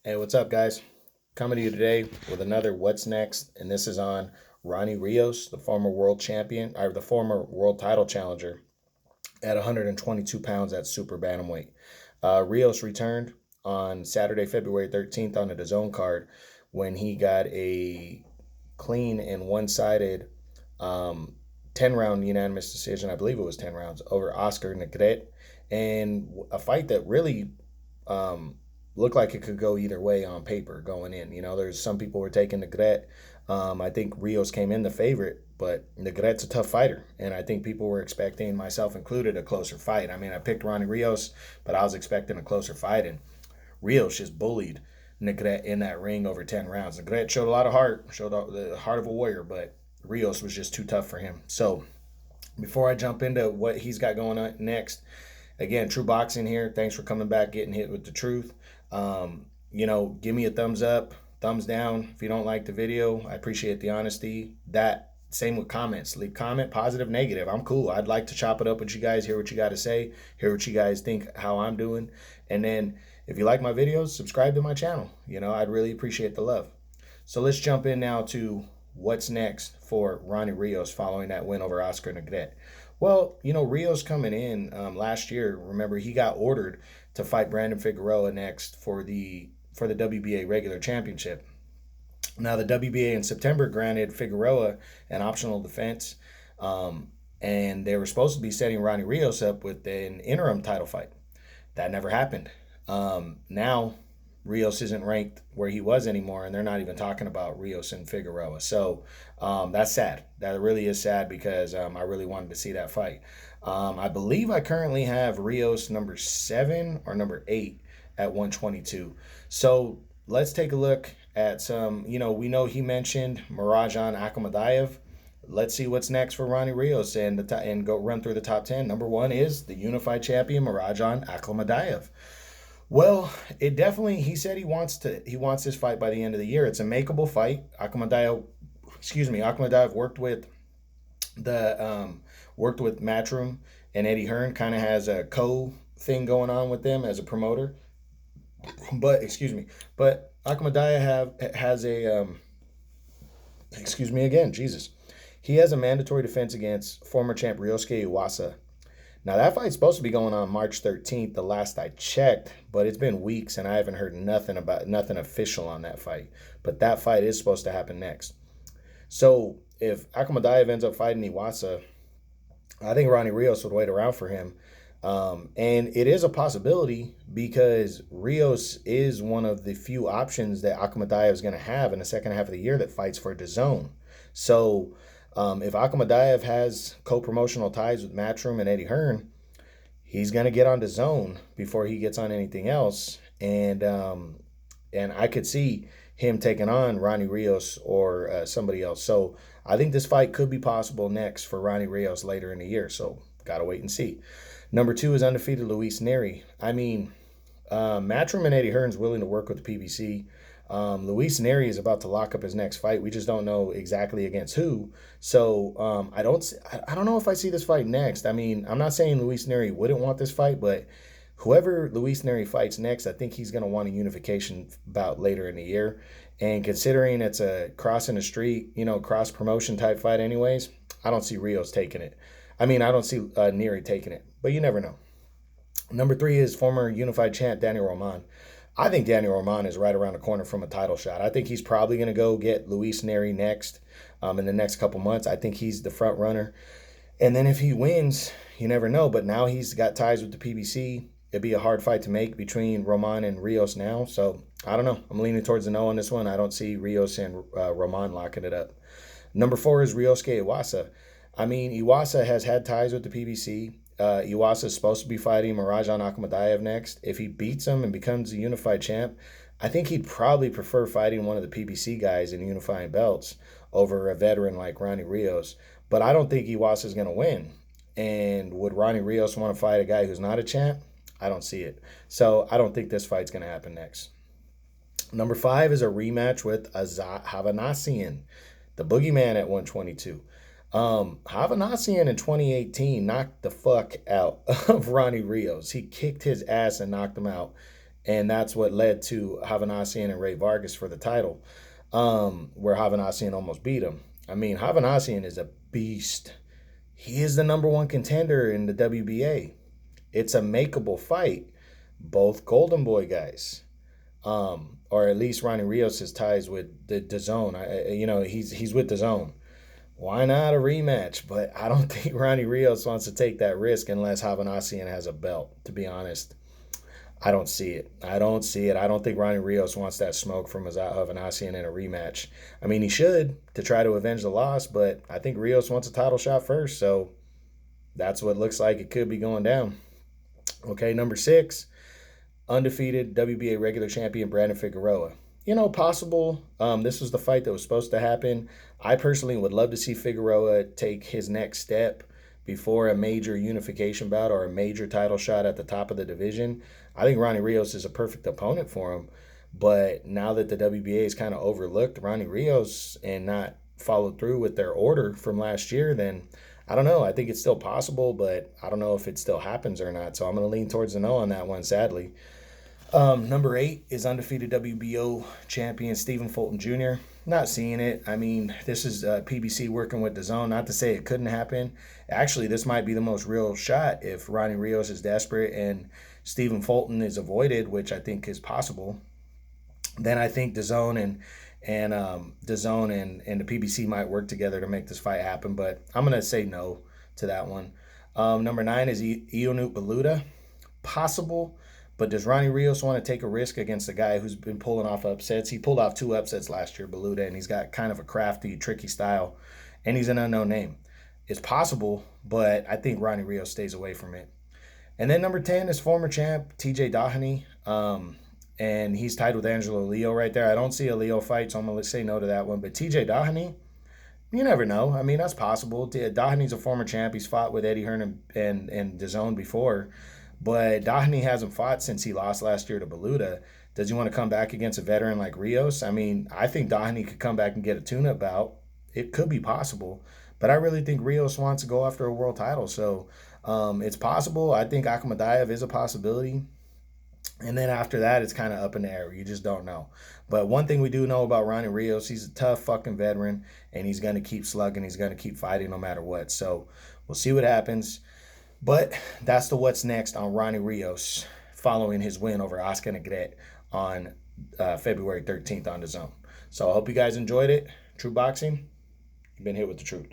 Hey, what's up, guys? Coming to you today with another What's Next, and this is on Ronnie Rios, the former world champion, or the former world title challenger at 122 pounds at super bantamweight. Rios returned on Saturday, February 13th on the DAZN card when he got a clean and one-sided 10-round unanimous decision. I believe it was 10 rounds over Oscar Negrete, and a fight that really um, looked like it could go either way on paper going in. There's some people were taking Negrete. I think Rios came in the favorite, but Negrete's a tough fighter, and I think people were expecting, myself included, a closer fight. I mean, I picked Ronnie Rios, but I was expecting a closer fight, and Rios just bullied Negrete in that ring over 10 rounds. Negrete showed a lot of heart, showed the heart of a warrior, but Rios was just too tough for him. So before I jump into what he's got going on next, again, True Boxing here. Thanks for coming back, getting hit with the truth. Give me a thumbs up, thumbs down if you don't like the video. I appreciate the honesty. That same with comments. Leave comment, positive, negative. I'm cool. I'd like to chop it up with you guys, hear what you got to say, hear what you guys think, how I'm doing. And then if you like my videos, subscribe to my channel. I'd really appreciate the love. So let's jump in now to what's next for Ronnie Rios following that win over Oscar Negrete. Well, Rios coming in last year. Remember, he got ordered to fight Brandon Figueroa next for the WBA regular championship. Now, the WBA in September granted Figueroa an optional defense, and they were supposed to be setting Ronnie Rios up with an interim title fight. That never happened. Now, Rios isn't ranked where he was anymore, and they're not even talking about Rios and Figueroa. So that's sad. That really is sad because I really wanted to see that fight. I believe I currently have Rios number 7 or number 8 at 122. So let's take a look at some, we know he mentioned Mirajan Akhmadiev. Let's see what's next for Ronnie Rios and go run through the top 10. Number 1 is the unified champion Mirajan Akhmadiev. Well, he said he wants this fight by the end of the year. It's a makeable fight. Akhmadiev worked with Matchroom and Eddie Hearn, kind of has a thing going on with them as a promoter. But Akhmadiev has a Jesus. He has a mandatory defense against former champ Ryosuke Iwasa. Now, that fight's supposed to be going on March 13th, the last I checked, but it's been weeks and I haven't heard nothing official on that fight. But that fight is supposed to happen next. So if Akhmadiev ends up fighting Iwasa, I think Ronnie Rios would wait around for him. And it is a possibility because Rios is one of the few options that Akhmadiev is going to have in the second half of the year that fights for DAZN. So if Akhmadiev has co-promotional ties with Matchroom and Eddie Hearn, he's going to get on DAZN before he gets on anything else. And I could see him taking on Ronnie Rios or somebody else. So I think this fight could be possible next for Ronnie Rios later in the year. So got to wait and see. Number 2 is undefeated Luis Neri. I mean, Matchroom and Eddie Hearn's willing to work with the PBC. Luis Neri is about to lock up his next fight. We just don't know exactly against who. So I don't know if I see this fight next. I mean, I'm not saying Luis Neri wouldn't want this fight, but whoever Luis Neri fights next, I think he's going to want a unification bout later in the year. And considering it's a cross in the street, cross promotion type fight anyways, I don't see Rios taking it. I mean, I don't see Neri taking it, but you never know. Number 3 is former unified champ Daniel Roman. I think Daniel Roman is right around the corner from a title shot. I think he's probably going to go get Luis Neri next in the next couple months. I think he's the front runner. And then if he wins, you never know. But now he's got ties with the PBC. It'd be a hard fight to make between Roman and Rios now. So I don't know. I'm leaning towards the no on this one. I don't see Rios and Roman locking it up. Number 4 is Ryosuke Iwasa. I mean, Iwasa has had ties with the PBC. Iwasa is supposed to be fighting Mirajan Akhmadiev next. If he beats him and becomes a unified champ, I think he'd probably prefer fighting one of the PBC guys in unifying belts over a veteran like Ronnie Rios. But I don't think Iwasa is going to win. And would Ronnie Rios want to fight a guy who's not a champ? I don't see it. So I don't think this fight's going to happen next. Number 5 is a rematch with Havanassian, the boogeyman at 122. Havanassian in 2018 knocked the fuck out of Ronnie Rios. He kicked his ass and knocked him out And that's what led to Havanasian and Ray Vargas for the title, where Havanasian almost beat him. I mean, Havanasian is a beast. He is the #1 contender in the WBA. It's a makeable fight. Both Golden Boy guys, or at least Ronnie Rios has ties with the DAZN. He's with DAZN. Why not a rematch? But I don't think Ronnie Rios wants to take that risk unless Havanasian has a belt, to be honest. I don't see it. I don't see it. I don't think Ronnie Rios wants that smoke from Havanasian in a rematch. I mean, he should to try to avenge the loss, but I think Rios wants a title shot first, so that's what looks like it could be going down. Okay, number 6, undefeated WBA regular champion Brandon Figueroa. Possible. This was the fight that was supposed to happen. I personally would love to see Figueroa take his next step before a major unification bout or a major title shot at the top of the division. I think Ronnie Rios is a perfect opponent for him. But now that the WBA is kind of overlooked Ronnie Rios and not followed through with their order from last year, then I don't know. I think it's still possible, but I don't know if it still happens or not. So I'm going to lean towards the no on that one, sadly. Number 8 is undefeated WBO champion Stephen Fulton Jr. Not seeing it. I mean, this is PBC working with DAZN. Not to say it couldn't happen. Actually, this might be the most real shot if Ronnie Rios is desperate and Stephen Fulton is avoided, which I think is possible. Then I think DAZN and the PBC might work together to make this fight happen. But I'm gonna say no to that one. Number 9 is Ionut Baluta. Possible. But does Ronnie Rios want to take a risk against a guy who's been pulling off upsets? He pulled off 2 upsets last year, Baluta, and he's got kind of a crafty, tricky style, and he's an unknown name. It's possible, but I think Ronnie Rios stays away from it. And then number 10 is former champ TJ Doheny, and he's tied with Angelo Leo right there. I don't see a Leo fight, so I'm going to say no to that one. But TJ Doheny, you never know. I mean, that's possible. Doheny's a former champ. He's fought with Eddie Hearn and DAZN before. But Doheny hasn't fought since he lost last year to Baluta. Does he want to come back against a veteran like Rios? I mean, I think Doheny could come back and get a tune-up bout. It could be possible. But I really think Rios wants to go after a world title. So it's possible. I think Akhmadayev is a possibility. And then after that, it's kind of up in the air. You just don't know. But one thing we do know about Ronnie Rios, he's a tough fucking veteran, and he's going to keep slugging. He's going to keep fighting no matter what. So we'll see what happens. But that's the what's next on Ronnie Rios following his win over Oscar Negrete on February 13th on DAZN. So I hope you guys enjoyed it. True Boxing, you've been hit with the truth.